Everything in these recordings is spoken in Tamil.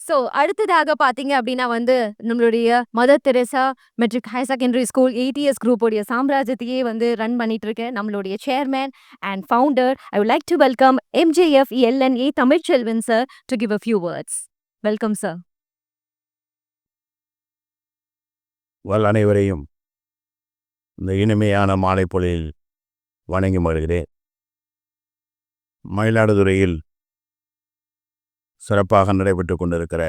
ஸோ அடுத்ததாக பார்த்தீங்க அப்படின்னா வந்து, நம்மளுடைய Mother Teresa matric higher secondary school ADS குரூப்போடைய சாம்ராஜ்யத்தையே வந்து ரன் பண்ணிட்டு இருக்க நம்மளுடைய chairman and founder I would like to welcome MJF LNA Tamilselvan sir to give a few words. Welcome sir. அனைவரையும் இந்த இனிமையான மாலை பொழுதில் வணங்கி மகிழ்கிறேன். மயிலாடுதுறையில் சிறப்பாக நடைபெற்று கொண்டிருக்கிற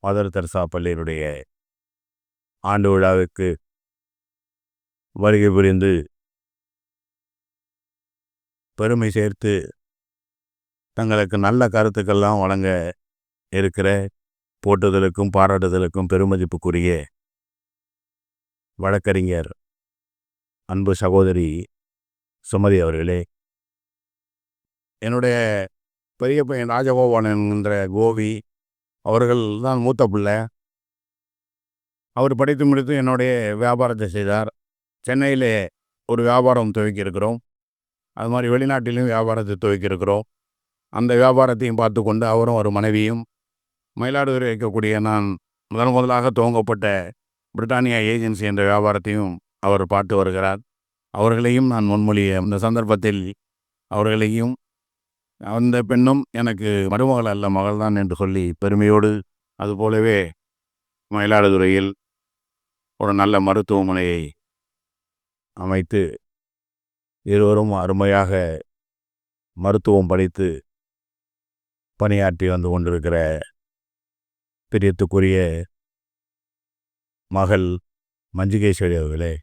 மதர் தெரசா பள்ளியினுடைய ஆண்டு விழாவுக்கு வருகை புரிந்து பெருமை சேர்த்து தங்களுக்கு நல்ல கருத்துக்கள்லாம் வழங்க இருக்கிற போற்றுதலுக்கும் பாராட்டுதலுக்கும் பெருமதிப்புக்குரிய வழக்கறிஞர் அன்பு சகோதரி சுமதி அவர்களே, என்னுடைய பெரிய பையன் ராஜகோபாலன் என்கின்ற கோவி அவர்கள் தான் மூத்த பிள்ளை. அவர் படித்து முடித்து என்னுடைய வியாபாரத்தை செய்தார். சென்னையிலே ஒரு வியாபாரம் துவக்கியிருக்கிறோம். அது மாதிரி வெளிநாட்டிலும் வியாபாரத்தை துவக்கியிருக்கிறோம். அந்த வியாபாரத்தையும் பார்த்து கொண்டு அவரும் ஒரு மனைவியும் மயிலாடுதுறை இருக்கக்கூடிய நான் முதலாக துவங்கப்பட்ட பிரிட்டானியா ஏஜென்சி என்ற வியாபாரத்தையும் அவர் பார்த்து வருகிறார். அவர்களையும் நான் முன்மொழிய இந்த சந்தர்ப்பத்தில் அவர்களையும் அந்த பெண்ணும் எனக்கு மருமகள் அல்ல மகள்தான் என்று சொல்லி பெருமையோடு, அதுபோலவே மயிலாடுதுறையில் ஒரு நல்ல மருத்துவமனையை அமைத்து இருவரும் அருமையாக மருத்துவம் படித்து பணியாற்றி வந்து கொண்டிருக்கிற பிரியத்துக்குரிய மகள் மஞ்சுகேஸ்வரி அவர்களே,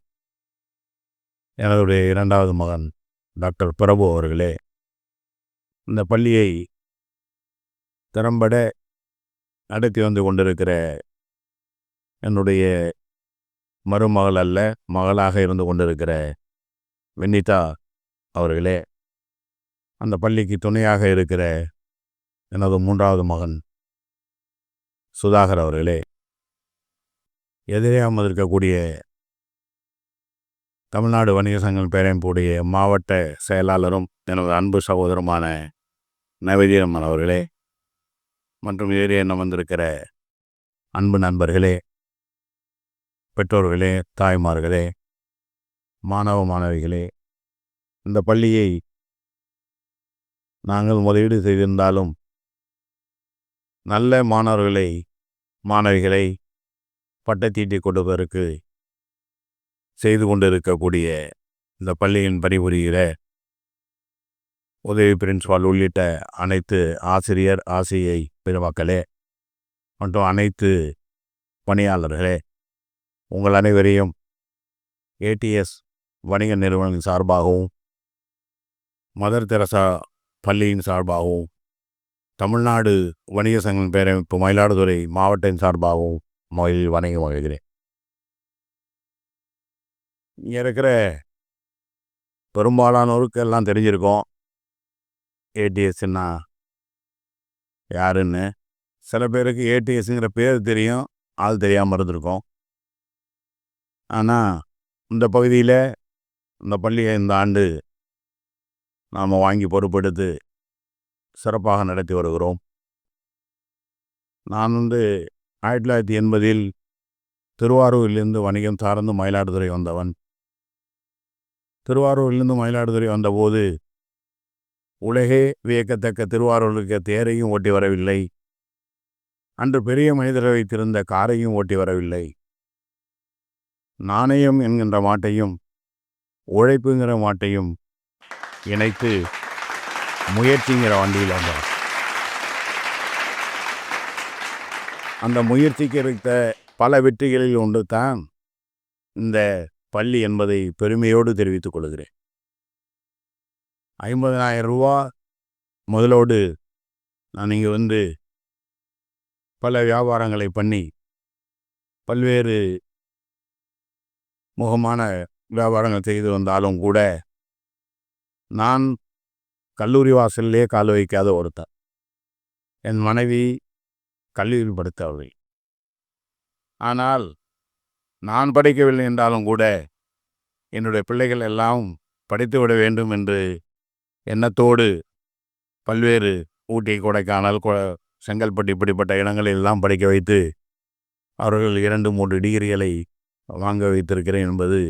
எனதுடைய இரண்டாவது மகன் டாக்டர் பிரபு அவர்களே, இந்த பள்ளியை திறம்பட நடத்தி வந்து கொண்டிருக்கிற என்னுடைய மருமகள் அல்ல மகளாக இருந்து கொண்டிருக்கிற வெண்ணிதா அவர்களே, அந்த பள்ளிக்கு துணையாக இருக்கிற எனது மூன்றாவது மகன் சுதாகர் அவர்களே, எதிரே அமர்ந்திருக்கக்கூடிய தமிழ்நாடு வணிக சங்கம் பேரமைப்புடைய மாவட்ட செயலாளரும் எனது அன்பு சகோதரமான நவீனம்மன் அவர்களே, மற்றும் எதிரே அமர்ந்திருக்கிற அன்பு நண்பர்களே, பெற்றோர்களே, தாய்மார்களே, மாணவ மாணவிகளே, இந்த பள்ளியை நாங்கள் முதலீடு செய்திருந்தாலும் நல்ல மாணவிகளை பட்டத்தீட்டி கொடுப்பதற்கு செய்து கொண்டிருக்கக்கூடிய இந்த பள்ளியின் பணிபுரிகிற உதவி பிரின்சிபால் உள்ளிட்ட அனைத்து ஆசிரியை பெருமக்களே மற்றும் அனைத்து பணியாளர்களே, உங்கள் அனைவரையும் ஏடிஎஸ் வணிக நிறுவனத்தின் சார்பாகவும் மதர் தெரசா பள்ளியின் சார்பாகவும் தமிழ்நாடு வணிக சங்கம் பேரமைப்பு மயிலாடுதுறை மாவட்டத்தின் சார்பாகவும் வணங்கி மகிழ்கிறேன். இங்கே இருக்கிற பெரும்பாலானோருக்கு எல்லாம் தெரிஞ்சிருக்கோம் ஏடிஎஸ்ன்னா யாருன்னு. சில பேருக்கு ஏடிஎஸ்ங்கிற பேர் தெரியும், ஆள் தெரியாமல் இருந்திருக்கோம். ஆனால் இந்த பகுதியில் இந்த பள்ளியை இந்த ஆண்டு நாம் வாங்கி பொறுப்பெடுத்து சிறப்பாக நடத்தி வருகிறோம். நான் 1980 திருவாரூரிலிருந்து வணிகம் சார்ந்து மயிலாடுதுறை வந்தவன். திருவாரூரிலிருந்து மயிலாடுதுறை வந்தபோது உலகே வியக்கத்தக்க திருவாரூருக்கு தேரையும் ஓட்டி வரவில்லை, அன்று பெரிய மனிதரை வைத்திருந்த காரையும் ஓட்டி வரவில்லை. நாணயம் என்கின்ற மாட்டையும் உழைப்புங்கிற மாட்டையும் இணைத்து முயற்சிங்கிற வண்டியில் வந்தார். அந்த முயற்சிக்கு இருக்க பல வெற்றிகளில் ஒன்று தான் இந்த பள்ளி என்பதை பெருமையோடு தெரிவித்துக் கொள்கிறேன். 50,000 ரூபா முதலோடு நான் இங்கே பல வியாபாரங்களை பண்ணி பல்வேறு முகமான வியாபாரங்கள் செய்து வந்தாலும் கூட நான் கல்லூரி வாசலிலே கால் வைக்காத ஒருத்தர். என் மனைவி கல்லூரியில் படித்தவர்கள். ஆனால் நான் படிக்கவில்லை என்றாலும் கூட என்னுடைய பிள்ளைகள் எல்லாம் படித்துவிட வேண்டும் என்று எண்ணத்தோடு பல்வேறு ஊட்டி, கொடைக்கானல், செங்கல்பட்டு இப்படிப்பட்ட இடங்களெல்லாம் படிக்க வைத்து அவர்கள் 2-3 டிகிரிகளை வாங்க வைத்திருக்கிறேன் என்பது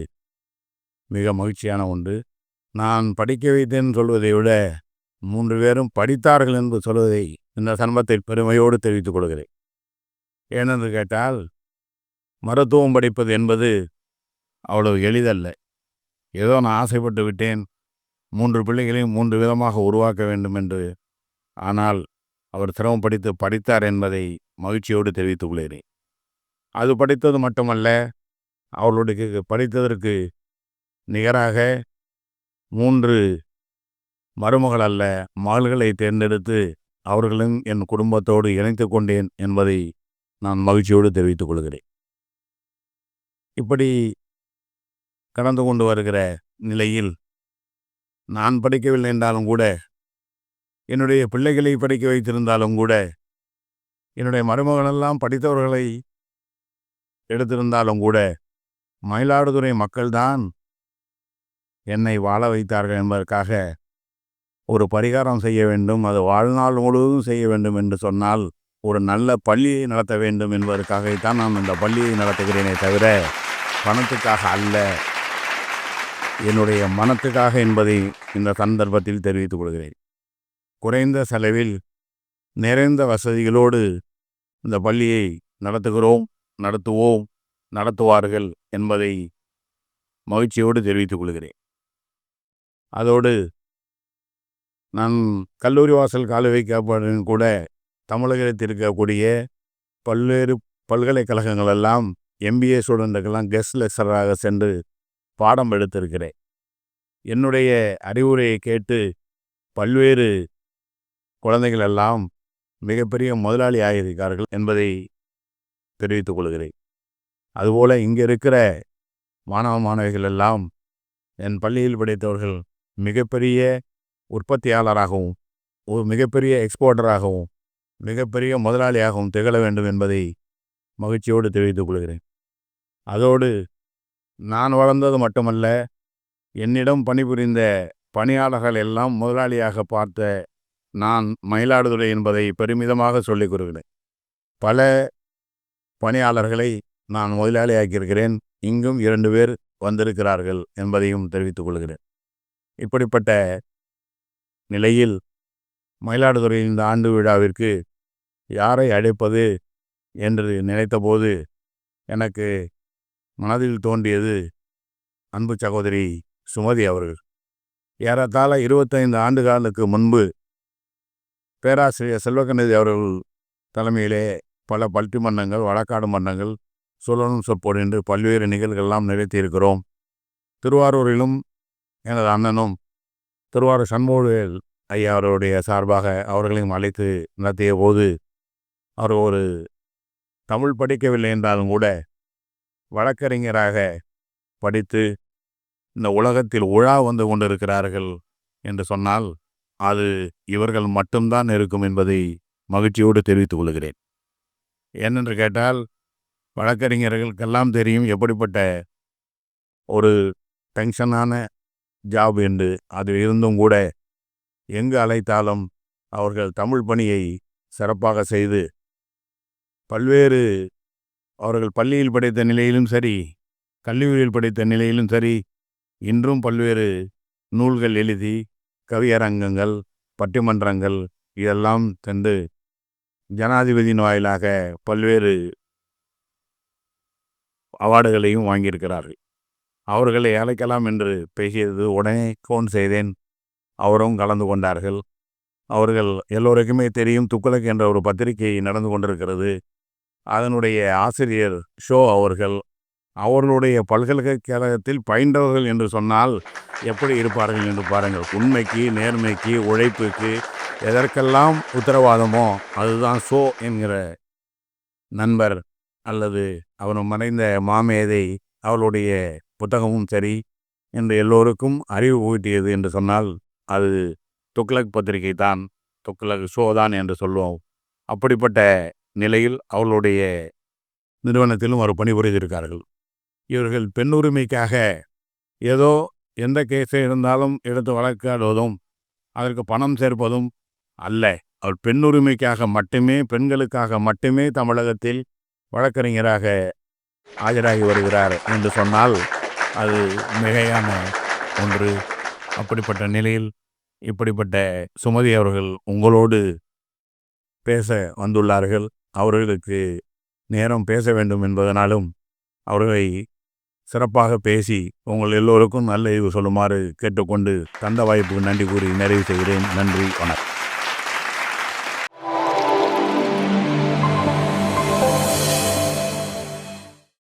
மிக மகிழ்ச்சியான ஒன்று. நான் படிக்க வைத்தேன் சொல்வதை விட 3 பேரும் படித்தார்கள் என்று சொல்வதை இந்த சந்தர்ப்பத்தில் பெருமையோடு தெரிவித்துக் கொள்கிறேன். ஏனென்று கேட்டால் மருத்துவம் படிப்பது என்பது அவ்வளவு எளிதல்ல. ஏதோ நான் ஆசைப்பட்டு விட்டேன், 3 பிள்ளைகளையும் 3 விதமாக உருவாக்க வேண்டும் என்று. ஆனால் அவர் சிரமப்படித்து படித்தார் என்பதை மகிழ்ச்சியோடு தெரிவித்துக் கொள்கிறேன். அது படித்தது மட்டுமல்ல, அவர்களுடைய படித்ததற்கு நிகராக 3 மருமகள் அல்ல மகள்களை தேர்ந்தெடுத்து அவர்களும் என் குடும்பத்தோடு இணைத்து கொண்டேன் என்பதை நான் மகிழ்ச்சியோடு தெரிவித்துக் கொள்கிறேன். இப்படி கடந்து கொண்டு வருகிற நிலையில் நான் படிக்கவில்லை என்றாலும் கூட, என்னுடைய பிள்ளைகளை படிக்க வைத்திருந்தாலும் கூட, என்னுடைய மருமகளெல்லாம் படித்தவர்களை எடுத்திருந்தாலும் கூட, மயிலாடுதுறை மக்கள்தான் என்னை வாழ வைத்தார்கள் என்பதற்காக ஒரு பரிகாரம் செய்ய வேண்டும், அது வாழ்நாள் முழுவதும் செய்ய வேண்டும் என்று சொன்னால் ஒரு நல்ல பள்ளியை நடத்த வேண்டும் என்பதற்காகத்தான் நான் இந்த பள்ளியை நடத்துகிறேனே தவிர பணத்துக்காக அல்ல, என்னுடைய மனத்துக்காக என்பதை இந்த சந்தர்ப்பத்தில் தெரிவித்துக் கொள்கிறேன். குறைந்த செலவில் நிறைந்த வசதிகளோடு இந்த பள்ளியை நடத்துகிறோம், நடத்துவோம், நடத்துவார்கள் என்பதை மகிழ்ச்சியோடு தெரிவித்துக் கொள்கிறேன். அதோடு நான் கல்லூரி வாசல் கால வைக்கப்படும் கூட தமிழகத்தில் இருக்கக்கூடிய பல்வேறு பல்கலைக்கழகங்களெல்லாம் MBA ஸ்டூடெண்ட்டுக்கெல்லாம் கெஸ்ட் லெக்சராக சென்று பாடம் எடுத்திருக்கிறேன். என்னுடைய அறிவுரையை கேட்டு பல்வேறு குழந்தைகள் எல்லாம் மிகப்பெரிய முதலாளி ஆகியிருக்கிறார்கள் என்பதை தெரிவித்துக் கொள்கிறேன். அதுபோல் இங்கே இருக்கிற மாணவ மாணவிகள் எல்லாம் என் பள்ளியில் படித்தவர்கள் மிகப்பெரிய உற்பத்தியாளராகவும் ஒரு மிகப்பெரிய எக்ஸ்போர்ட்டராகவும் மிகப்பெரிய முதலாளியாகவும் திகழ வேண்டும் என்பதை மகிழ்ச்சியோடு தெரிவித்துக் கொள்கிறேன். அதோடு நான் வளர்ந்தது மட்டுமல்ல, என்னிடம் பணிபுரிந்த பணியாளர்கள் எல்லாம் முதலாளியாக பார்த்த நான் மயிலாடுதுறை என்பதை பெருமிதமாக சொல்லிக் கொள்கிறேன். பல பணியாளர்களை நான் முதலாளியாக்கியிருக்கிறேன். இங்கும் 2 பேர் வந்திருக்கிறார்கள் என்பதையும் தெரிவித்துக் கொள்கிறேன். இப்படிப்பட்ட நிலையில் மயிலாடுதுறை இந்த ஆண்டு விழாவிற்கு யாரை அழைப்பது என்று நினைத்தபோது எனக்கு மனதில் தோன்றியது அன்பு சகோதரி சுமதி அவர்கள். ஏறத்தாழ 25 ஆண்டுகளுக்கு முன்பு பேராசிரியர் செல்வகணபதி அவர்கள் தலைமையிலே பல பட்டிமன்றங்கள், வழக்காடு மன்றங்கள், சொல்லணும் சொற்போடு என்று பல்வேறு நிகழ்வுகளெல்லாம் நிகழ்த்தியிருக்கிறோம். திருவாரூரிலும் எனது அண்ணனும் திருவாரூர் சண்முகவேல் ஐயா அவருடைய சார்பாக அவர்களையும் அழைத்து நடத்திய போது, அவர் ஒரு தமிழ் படிக்கவில்லை என்றாலும் கூட வழக்கறிஞராக படித்து இந்த உலகத்தில் உலா வந்து கொண்டிருக்கிறார்கள் என்று சொன்னால் அது இவர்கள் மட்டும்தான் இருக்கும் என்பதை மகிழ்ச்சியோடு தெரிவித்துக் கொள்கிறேன். ஏனென்று கேட்டால் வழக்கறிஞர்களுக்கெல்லாம் தெரியும் எப்படிப்பட்ட ஒரு டென்ஷனான ஜாப் என்று. அது இருந்தும் கூட எங்கு அழைத்தாலும் அவர்கள் தமிழ் பணியை சிறப்பாக செய்து பல்வேறு அவர்கள் பள்ளியில் படித்த நிலையிலும் சரி, கல்லூரியில் படித்த நிலையிலும் சரி, இன்றும் பல்வேறு நூல்கள் எழுதி கவியரங்கங்கள், பட்டிமன்றங்கள் இதெல்லாம் சென்று ஜனாதிபதியின் வாயிலாக பல்வேறு அவார்டுகளையும் வாங்கியிருக்கிறார்கள். அவர்களை அழைக்கலாம் என்று பேசியது உடனே ஃபோன் செய்தேன். அவரும் கலந்து கொண்டார்கள். அவர்கள் எல்லோருக்குமே தெரியும், துக்ளக் என்ற ஒரு பத்திரிகை நடந்து கொண்டிருக்கிறது. அதனுடைய ஆசிரியர் ஷோ அவர்களுடைய பல்கலைக்கழகத்தில் பயின்றவர்கள் என்று சொன்னால் எப்படி இருப்பார்கள் என்று பாருங்கள். உண்மைக்கு, நேர்மைக்கு, உழைப்புக்கு எதற்கெல்லாம் உத்தரவாதமோ அதுதான் ஷோ என்கிற நண்பர் அல்லது அவர் மறைந்த மாமேதை அவளுடைய புத்தகமும் சரி என்று எல்லோருக்கும் அறிவு ஊட்டியது என்று சொன்னால் அது துக்ளக் பத்திரிகை தான், துக்ளக் ஷோ தான் என்று சொல்லுவோம். அப்படிப்பட்ட நிலையில் அவளுடைய நிறுவனத்திலும் அவர் பணிபுரிந்திருக்கார்கள். இவர்கள் பெண்ணுரிமைக்காக ஏதோ எந்த கேஸை இருந்தாலும் எடுத்து வழக்காடுவதும் அதற்கு பணம் சேர்ப்பதும் அல்ல. அவர் பெண்ணுரிமைக்காக மட்டுமே, பெண்களுக்காக மட்டுமே தமிழகத்தில் வழக்கறிஞராக ஆஜராகி வருகிறார் என்று சொன்னால் அது மிகையான ஒன்று. அப்படிப்பட்ட நிலையில் இப்படிப்பட்ட சுமதி அவர்கள் உங்களோடு பேச வந்துள்ளார்கள். அவர்களுக்கு நேரம் பேச வேண்டும் என்பதனாலும் அவர்களை சிறப்பாக பேசி உங்கள் எல்லோருக்கும் நல்ல இது சொல்லுமாறு கேட்டுக்கொண்டு தந்த வாய்ப்புக்கு நன்றி கூறி நிறைவு செய்கிறேன். நன்றி, வணக்கம்.